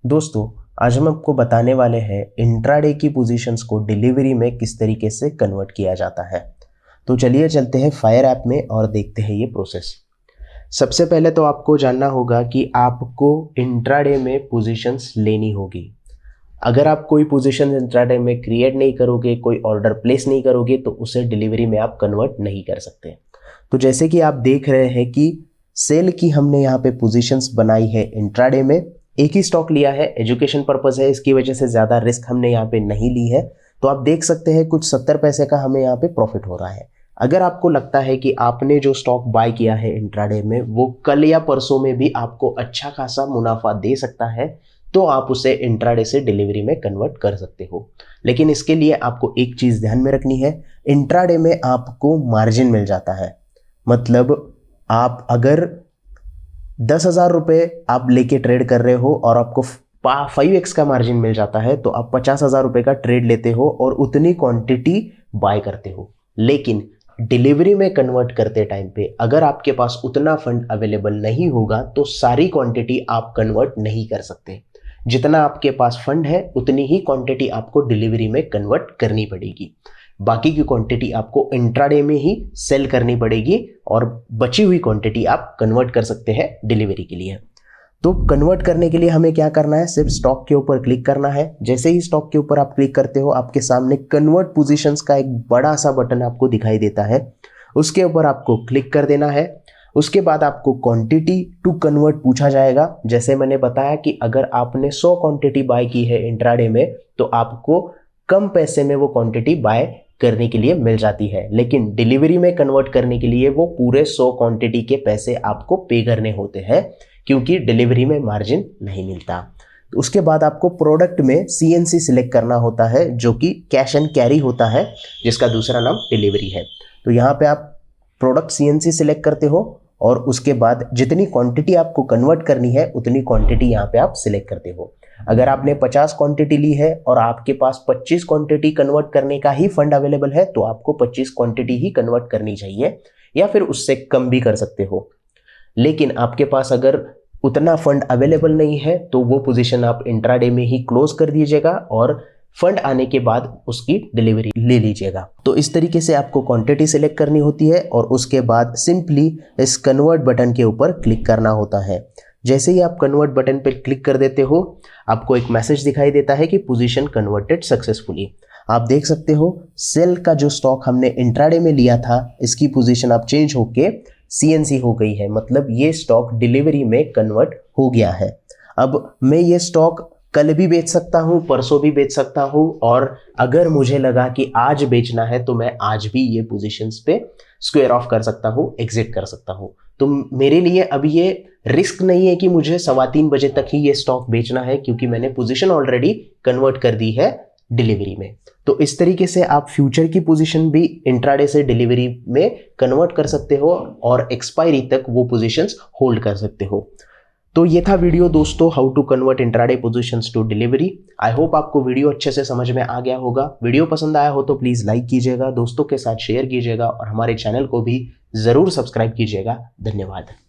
दोस्तों, आज हम आपको बताने वाले हैं इंट्राडे की पोजीशंस को डिलीवरी में किस तरीके से कन्वर्ट किया जाता है। तो चलिए चलते हैं फायर ऐप में और देखते हैं ये प्रोसेस। सबसे पहले तो आपको जानना होगा कि आपको इंट्राडे में पोजीशंस लेनी होगी। अगर आप कोई पोजीशन इंट्राडे में क्रिएट नहीं करोगे, कोई ऑर्डर प्लेस नहीं करोगे, तो उसे डिलीवरी में आप कन्वर्ट नहीं कर सकते। तो जैसे कि आप देख रहे हैं कि सेल की हमने यहाँ पे पोजीशंस बनाई है इंट्राडे में। एक ही स्टॉक लिया है, एजुकेशन पर्पस है, इसकी वजह से ज़्यादा रिस्क हमने यहाँ पे नहीं ली है। तो आप देख सकते हैं कुछ 70 पैसे का हमें यहाँ पे प्रॉफिट हो रहा है। अगर आपको लगता है कि आपने जो स्टॉक बाय किया है इंट्राडे में वो कल या परसों में भी आपको अच्छा खासा मुनाफा दे सकता है, तो आप उसे इंट्राडे से डिलीवरी में कन्वर्ट कर सकते हो। लेकिन इसके लिए आपको एक चीज़ ध्यान में रखनी है, इंट्राडे में आपको मार्जिन मिल जाता है। मतलब आप अगर 10,000 रुपये आप लेके ट्रेड कर रहे हो और आपको 5x का मार्जिन मिल जाता है, तो आप 50,000 रुपये का ट्रेड लेते हो और उतनी क्वांटिटी बाय करते हो। लेकिन डिलीवरी में कन्वर्ट करते टाइम पे अगर आपके पास उतना फंड अवेलेबल नहीं होगा तो सारी क्वांटिटी आप कन्वर्ट नहीं कर सकते। जितना आपके पास फंड है उतनी ही क्वांटिटी आपको डिलीवरी में कन्वर्ट करनी पड़ेगी। बाकी की क्वांटिटी आपको इंट्राडे में ही सेल करनी पड़ेगी और बची हुई क्वांटिटी आप कन्वर्ट कर सकते हैं डिलीवरी के लिए। तो कन्वर्ट करने के लिए हमें क्या करना है, सिर्फ स्टॉक के ऊपर क्लिक करना है। जैसे ही स्टॉक के ऊपर आप क्लिक करते हो, आपके सामने कन्वर्ट पोजीशंस का एक बड़ा सा बटन आपको दिखाई देता है। उसके ऊपर आपको क्लिक कर देना है। उसके बाद आपको क्वांटिटी टू कन्वर्ट पूछा जाएगा। जैसे मैंने बताया कि अगर आपने 100 क्वांटिटी बाय की है इंट्राडे में, तो आपको कम पैसे में वो क्वांटिटी बाय करने के लिए मिल जाती है। लेकिन डिलीवरी में कन्वर्ट करने के लिए वो पूरे 100 क्वांटिटी के पैसे आपको पे करने होते हैं, क्योंकि डिलीवरी में मार्जिन नहीं मिलता। उसके बाद आपको प्रोडक्ट में CNC सिलेक्ट करना होता है, जो कि कैश एंड कैरी होता है, जिसका दूसरा नाम डिलीवरी है। तो यहाँ पे आप प्रोडक्ट CNC सिलेक्ट करते हो और उसके बाद जितनी क्वांटिटी आपको कन्वर्ट करनी है उतनी क्वांटिटी यहाँ पे आप सिलेक्ट करते हो। अगर आपने 50 क्वांटिटी ली है और आपके पास 25 क्वांटिटी कन्वर्ट करने का ही फंड अवेलेबल है, तो आपको 25 क्वांटिटी ही कन्वर्ट करनी चाहिए, या फिर उससे कम भी कर सकते हो। लेकिन आपके पास अगर उतना फंड अवेलेबल नहीं है तो वो पोजीशन आप इंट्राडे में ही क्लोज कर दीजिएगा और फंड आने के बाद उसकी डिलीवरी ले लीजिएगा। तो इस तरीके से आपको क्वांटिटी सिलेक्ट करनी होती है और उसके बाद सिंपली इस कन्वर्ट बटन के ऊपर क्लिक करना होता है। जैसे ही आप कन्वर्ट बटन पर क्लिक कर देते हो, आपको एक मैसेज दिखाई देता है कि पोजीशन कन्वर्टेड सक्सेसफुली। आप देख सकते हो सेल का जो स्टॉक हमने इंट्राडे में लिया था, इसकी पोजीशन आप चेंज होके CNC हो गई है। मतलब ये स्टॉक डिलीवरी में कन्वर्ट हो गया है। अब मैं ये स्टॉक कल भी बेच सकता हूँ, परसों भी बेच सकता हूँ, और अगर मुझे लगा कि आज बेचना है तो मैं आज भी ये पोजीशंस पे स्क्वायर ऑफ कर सकता हूँ, एग्जिट कर सकता हूँ। तो मेरे लिए अब ये रिस्क नहीं है कि मुझे 3:15 बजे तक ही ये स्टॉक बेचना है, क्योंकि मैंने पोजीशन ऑलरेडी कन्वर्ट कर दी है डिलीवरी में। तो इस तरीके से आप फ्यूचर की पोजीशन भी इंट्राडे से डिलीवरी में कन्वर्ट कर सकते हो और एक्सपायरी तक वो पोजीशंस होल्ड कर सकते हो। तो ये था वीडियो दोस्तों, how to convert intraday positions to delivery. I hope आपको वीडियो अच्छे से समझ में आ गया होगा। वीडियो पसंद आया हो तो प्लीज़ लाइक कीजिएगा, दोस्तों के साथ शेयर कीजिएगा और हमारे चैनल को भी ज़रूर सब्सक्राइब कीजिएगा। धन्यवाद।